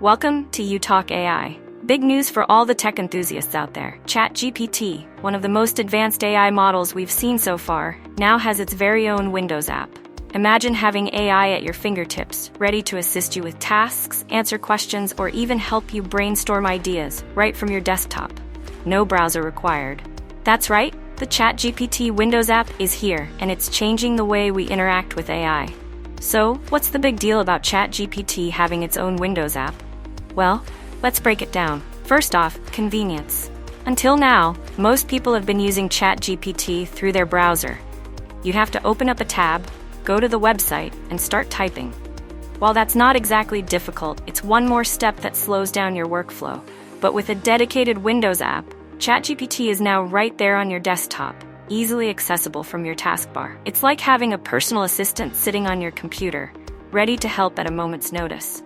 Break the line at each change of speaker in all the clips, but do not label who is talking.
Welcome to You Talk AI. Big news for all the tech enthusiasts out there. ChatGPT, one of the most advanced AI models we've seen so far, now has its very own Windows app. Imagine having AI at your fingertips, ready to assist you with tasks, answer questions, or even help you brainstorm ideas right from your desktop. No browser required. That's right, the ChatGPT Windows app is here, and it's changing the way we interact with AI. So, what's the big deal about ChatGPT having its own Windows app? Well, let's break it down. First off, convenience. Until now, most people have been using ChatGPT through their browser. You have to open up a tab, go to the website, and start typing. While that's not exactly difficult, it's one more step that slows down your workflow. But with a dedicated Windows app, ChatGPT is now right there on your desktop, easily accessible from your taskbar. It's like having a personal assistant sitting on your computer, ready to help at a moment's notice.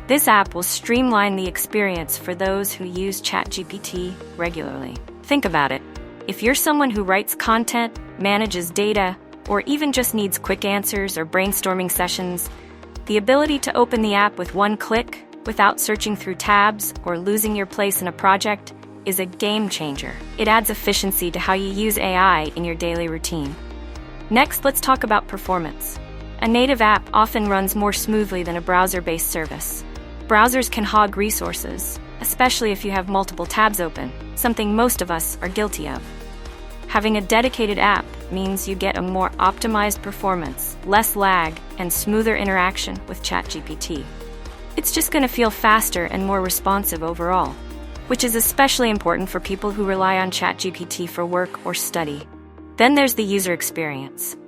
This app will streamline the experience for those who use ChatGPT regularly. Think about it. If you're someone who writes content, manages data, or even just needs quick answers or brainstorming sessions, the ability to open the app with one click, without searching through tabs or losing your place in a project, is a game changer. It adds efficiency to how you use AI in your daily routine. Next, let's talk about performance. A native app often runs more smoothly than a browser-based service. Browsers can hog resources, especially if you have multiple tabs open, something most of us are guilty of. Having a dedicated app means you get a more optimized performance, less lag, and smoother interaction with ChatGPT. It's just going to feel faster and more responsive overall, which is especially important for people who rely on ChatGPT for work or study. Then there's the user experience.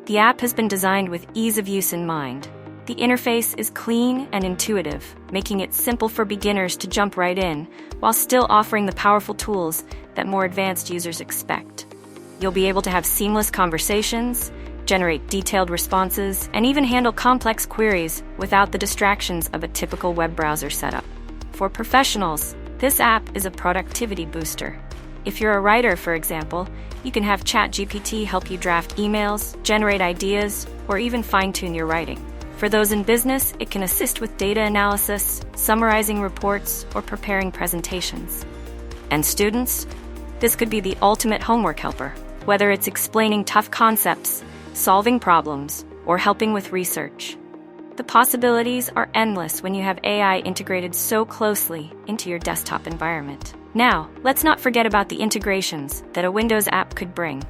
The app has been designed with ease of use in mind. The interface is clean and intuitive, making it simple for beginners to jump right in, while still offering the powerful tools that more advanced users expect. You'll be able to have seamless conversations, generate detailed responses, and even handle complex queries without the distractions of a typical web browser setup. For professionals, this app is a productivity booster. If you're a writer, for example, you can have ChatGPT help you draft emails, generate ideas, or even fine-tune your writing. For those in business, it can assist with data analysis, summarizing reports, or preparing presentations. And students? This could be the ultimate homework helper, whether it's explaining tough concepts, solving problems, or helping with research. The possibilities are endless when you have AI integrated so closely into your desktop environment. Now, let's not forget about the integrations that a Windows app could bring.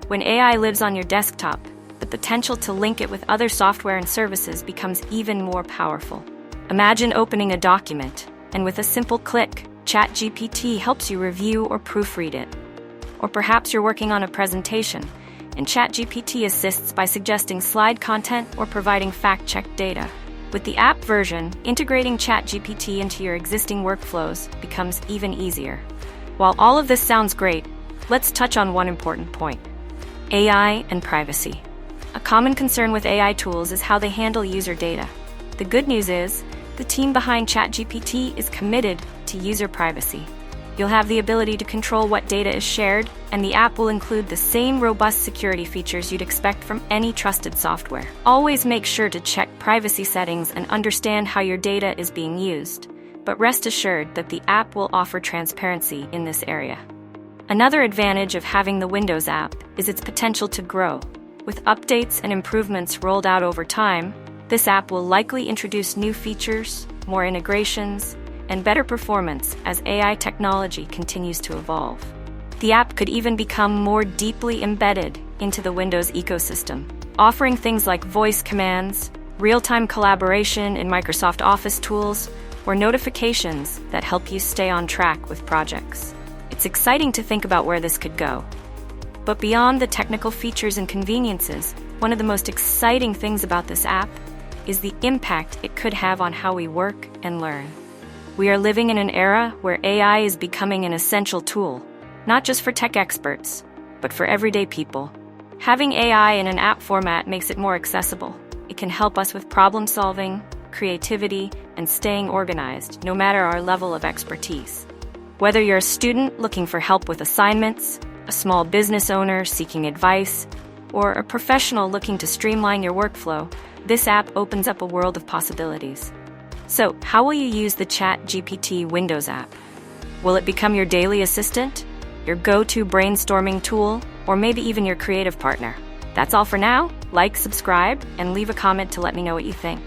When AI lives on your desktop, the potential to link it with other software and services becomes even more powerful. Imagine opening a document, and with a simple click, ChatGPT helps you review or proofread it. Or perhaps you're working on a presentation, and ChatGPT assists by suggesting slide content or providing fact-checked data. With the app version, integrating ChatGPT into your existing workflows becomes even easier. While all of this sounds great, let's touch on one important point: AI and privacy. A common concern with AI tools is how they handle user data. The good news is, the team behind ChatGPT is committed to user privacy. You'll have the ability to control what data is shared, and the app will include the same robust security features you'd expect from any trusted software. Always make sure to check privacy settings and understand how your data is being used, but rest assured that the app will offer transparency in this area. Another advantage of having the Windows app is its potential to grow. With updates and improvements rolled out over time, this app will likely introduce new features, more integrations, and better performance as AI technology continues to evolve. The app could even become more deeply embedded into the Windows ecosystem, offering things like voice commands, real-time collaboration in Microsoft Office tools, or notifications that help you stay on track with projects. It's exciting to think about where this could go. But beyond the technical features and conveniences, one of the most exciting things about this app is the impact it could have on how we work and learn. We are living in an era where AI is becoming an essential tool, not just for tech experts, but for everyday people. Having AI in an app format makes it more accessible. It can help us with problem solving, creativity, and staying organized, no matter our level of expertise. Whether you're a student looking for help with assignments, a small business owner seeking advice, or a professional looking to streamline your workflow, this app opens up a world of possibilities. So, how will you use the ChatGPT Windows app? Will it become your daily assistant, your go-to brainstorming tool, or maybe even your creative partner? That's all for now. Like, subscribe, and leave a comment to let me know what you think.